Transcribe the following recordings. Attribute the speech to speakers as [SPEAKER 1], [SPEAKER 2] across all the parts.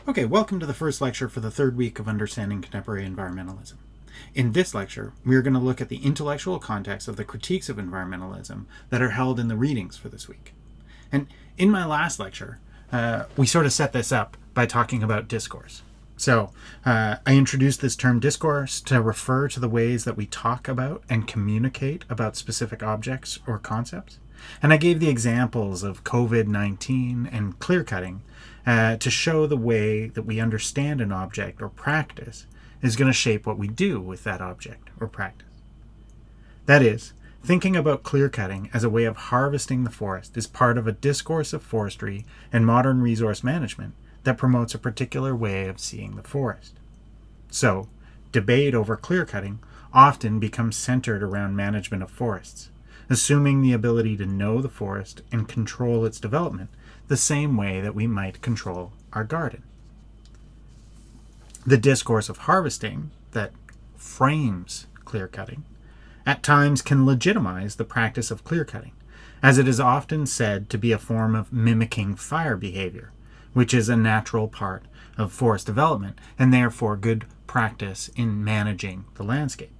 [SPEAKER 1] Okay, welcome to the first lecture for the third week of Understanding Contemporary Environmentalism. In this lecture, we are going to look at the intellectual context of the critiques of environmentalism that are held in the readings for this week. And in my last lecture, we sort of set this up by talking about discourse. So I introduced this term discourse to refer to the ways that we talk about and communicate about specific objects or concepts. And I gave the examples of COVID-19 and clear-cutting to show the way that we understand an object or practice is going to shape what we do with that object or practice. That is, thinking about clear-cutting as a way of harvesting the forest is part of a discourse of forestry and modern resource management that promotes a particular way of seeing the forest. So, debate over clear-cutting often becomes centered around management of forests, assuming the ability to know the forest and control its development the same way that we might control our garden. The discourse of harvesting that frames clear-cutting at times can legitimize the practice of clear-cutting, as it is often said to be a form of mimicking fire behavior, which is a natural part of forest development and therefore good practice in managing the landscape.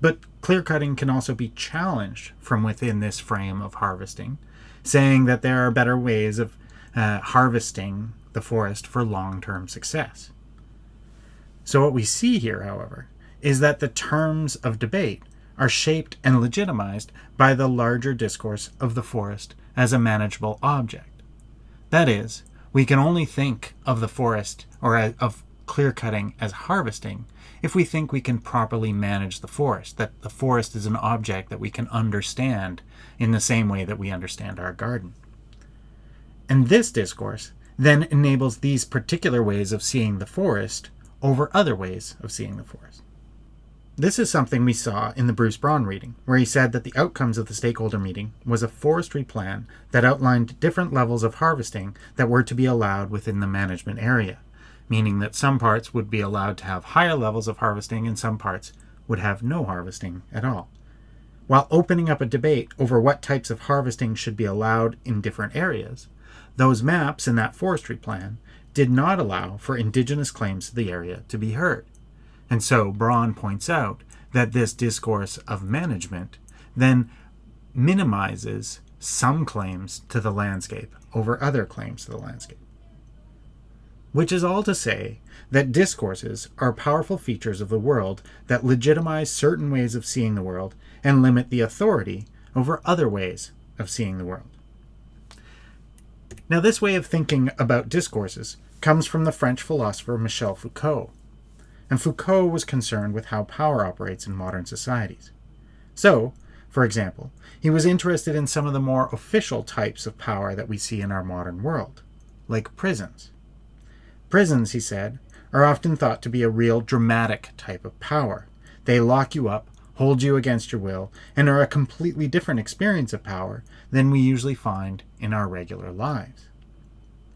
[SPEAKER 1] But clear-cutting can also be challenged from within this frame of harvesting, saying that there are better ways of harvesting the forest for long-term success. So what we see here, however, is that the terms of debate are shaped and legitimized by the larger discourse of the forest as a manageable object. That is, we can only think of the forest or of clear-cutting as harvesting if we think we can properly manage the forest, that the forest is an object that we can understand in the same way that we understand our garden. And this discourse then enables these particular ways of seeing the forest over other ways of seeing the forest. This is something we saw in the Bruce Braun reading, where he said that the outcomes of the stakeholder meeting was a forestry plan that outlined different levels of harvesting that were to be allowed within the management area, meaning that some parts would be allowed to have higher levels of harvesting and some parts would have no harvesting at all, while opening up a debate over what types of harvesting should be allowed in different areas. Those maps in that forestry plan did not allow for indigenous claims to the area to be heard. And so Braun points out that this discourse of management then minimizes some claims to the landscape over other claims to the landscape. Which is all to say that discourses are powerful features of the world that legitimize certain ways of seeing the world and limit the authority over other ways of seeing the world. Now, this way of thinking about discourses comes from the French philosopher Michel Foucault. And Foucault was concerned with how power operates in modern societies. So, for example, he was interested in some of the more official types of power that we see in our modern world, like prisons. Prisons, he said, are often thought to be a real dramatic type of power. They lock you up, hold you against your will, and are a completely different experience of power than we usually find in our regular lives.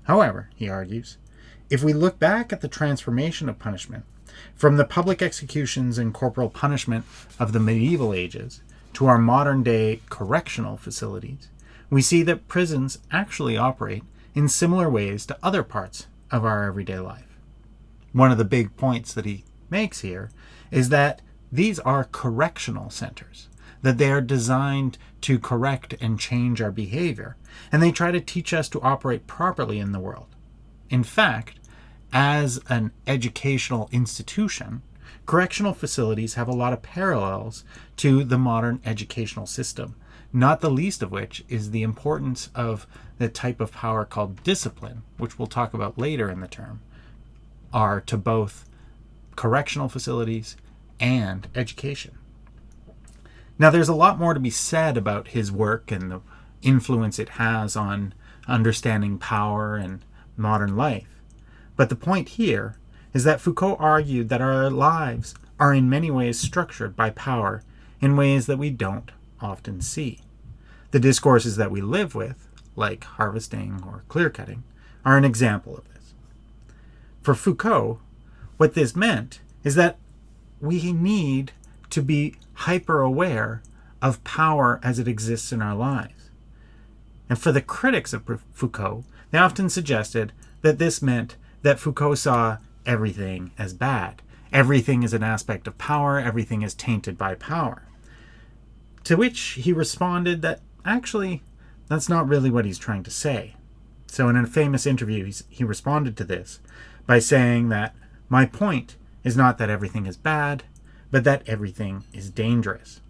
[SPEAKER 1] However, he argues, if we look back at the transformation of punishment, from the public executions and corporal punishment of the medieval ages to our modern-day correctional facilities, we see that prisons actually operate in similar ways to other parts of our everyday life. One of the big points that he makes here is that these are correctional centers, that they are designed to correct and change our behavior, and they try to teach us to operate properly in the world. In fact, as an educational institution, correctional facilities have a lot of parallels to the modern educational system, not the least of which is the importance of the type of power called discipline, which we'll talk about later in the term, are to both correctional facilities and education. Now, there's a lot more to be said about his work and the influence it has on understanding power and modern life. But the point here is that Foucault argued that our lives are in many ways structured by power in ways that we don't often see. The discourses that we live with, like harvesting or clear-cutting, are an example of this. For Foucault, what this meant is that we need to be hyper-aware of power as it exists in our lives. And for the critics of Foucault, they often suggested that this meant that Foucault saw everything as bad. Everything is an aspect of power, everything is tainted by power. To which he responded that actually, that's not really what he's trying to say. So in a famous interview, he responded to this by saying that my point is not that everything is bad, but that everything is dangerous.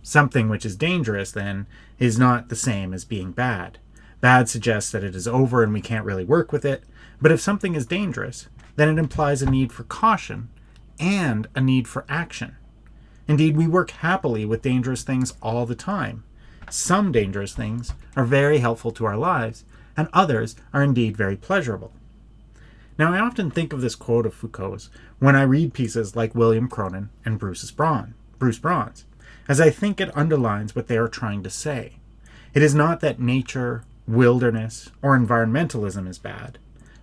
[SPEAKER 1] Something which is dangerous, then, is not the same as being bad. Bad suggests that it is over and we can't really work with it, but if something is dangerous, then it implies a need for caution and a need for action. Indeed, we work happily with dangerous things all the time. Some dangerous things are very helpful to our lives, and others are indeed very pleasurable. Now, I often think of this quote of Foucault's when I read pieces like William Cronin and Bruce Braun's, as I think it underlines what they are trying to say. It is not that nature, wilderness, or environmentalism is bad,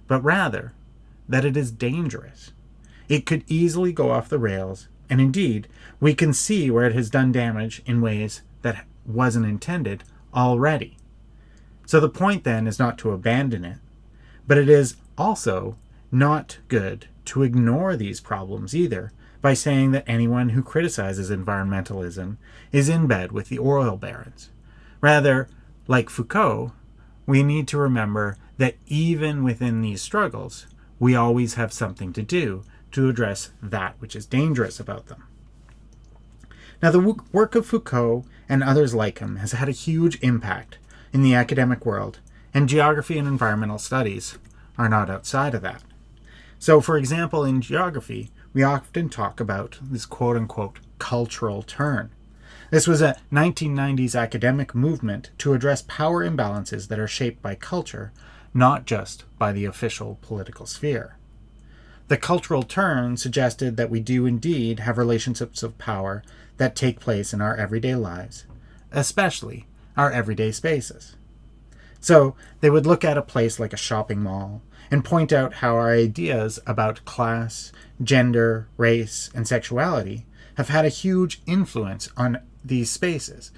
[SPEAKER 1] but rather that it is dangerous. It could easily go off the rails, and indeed, we can see where it has done damage in ways that wasn't intended already. So the point then is not to abandon it, but it is also not good to ignore these problems either by saying that anyone who criticizes environmentalism is in bed with the oil barons. Rather, like Foucault, we need to remember that even within these struggles, we always have something to do to address that which is dangerous about them. Now, the work of Foucault and others like him has had a huge impact in the academic world, and geography and environmental studies are not outside of that. So, for example, in geography, we often talk about this quote-unquote cultural turn. This was a 1990s academic movement to address power imbalances that are shaped by culture, not just by the official political sphere. The cultural turn suggested that we do indeed have relationships of power that take place in our everyday lives, especially our everyday spaces. So they would look at a place like a shopping mall and point out how our ideas about class, gender, race, and sexuality have had a huge influence on these spaces,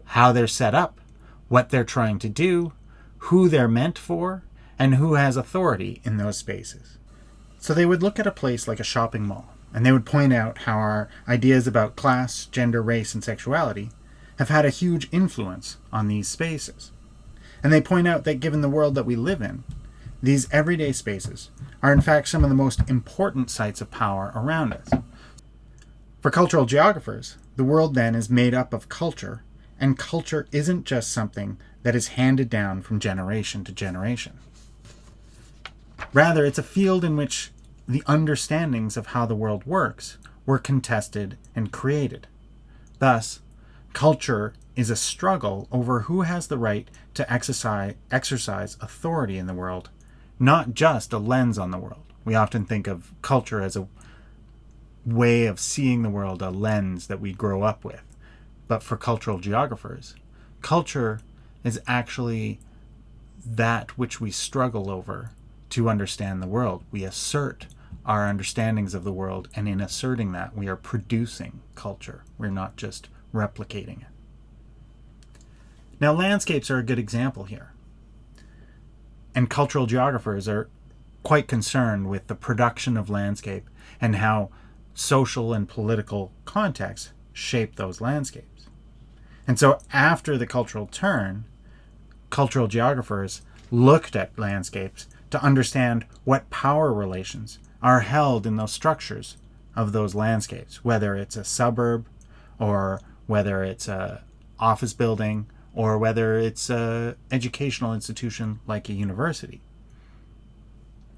[SPEAKER 1] how they're set up, what they're trying to do, who they're meant for, and who has authority in those spaces. So they would look at a place like a shopping mall, and they would point out how our ideas about class, gender, race, and sexuality have had a huge influence on these spaces. And they point out that given the world that we live in, these everyday spaces are in fact some of the most important sites of power around us. For cultural geographers, the world then is made up of culture, and culture isn't just something that is handed down from generation to generation. Rather, it's a field in which the understandings of how the world works were contested and created. Thus, culture is a struggle over who has the right to exercise authority in the world, not just a lens on the world. We often think of culture as a way of seeing the world, a lens that we grow up with. But for cultural geographers, culture is actually that which we struggle over to understand the world. We assert our understandings of the world, and in asserting that, we are producing culture. We're not just replicating it. Now, landscapes are a good example here. And cultural geographers are quite concerned with the production of landscape and how social and political contexts shape those landscapes. And so after the cultural turn, cultural geographers looked at landscapes to understand what power relations are held in those structures of those landscapes, whether it's a suburb or whether it's an office building or whether it's an educational institution like a university.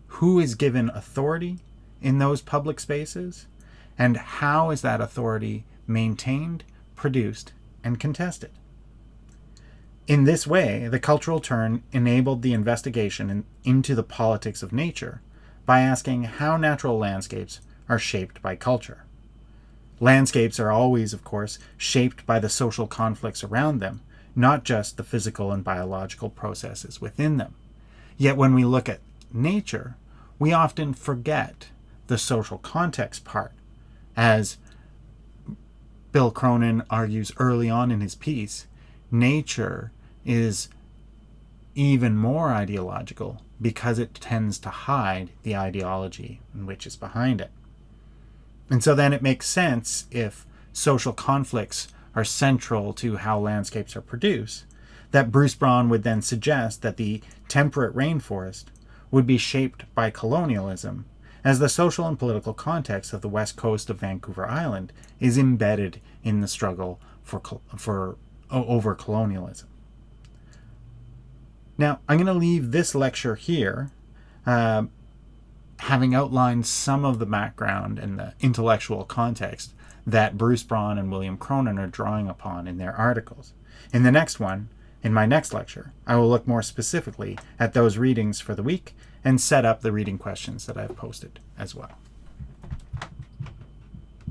[SPEAKER 1] Who is given authority in those public spaces, and how is that authority maintained, produced, and contested? In this way, the cultural turn enabled the investigation into the politics of nature by asking how natural landscapes are shaped by culture. Landscapes are always, of course, shaped by the social conflicts around them, not just the physical and biological processes within them. Yet when we look at nature, we often forget the social context part. As Bill Cronin argues early on in his piece, nature is even more ideological because it tends to hide the ideology which is behind it. And so then it makes sense, if social conflicts are central to how landscapes are produced, that Bruce Braun would then suggest that the temperate rainforest would be shaped by colonialism, as the social and political context of the west coast of Vancouver Island is embedded in the struggle over colonialism. Now, I'm going to leave this lecture here, having outlined some of the background and the intellectual context that Bruce Braun and William Cronin are drawing upon in their articles. In the next one, in my next lecture, I will look more specifically at those readings for the week and set up the reading questions that I've posted as well.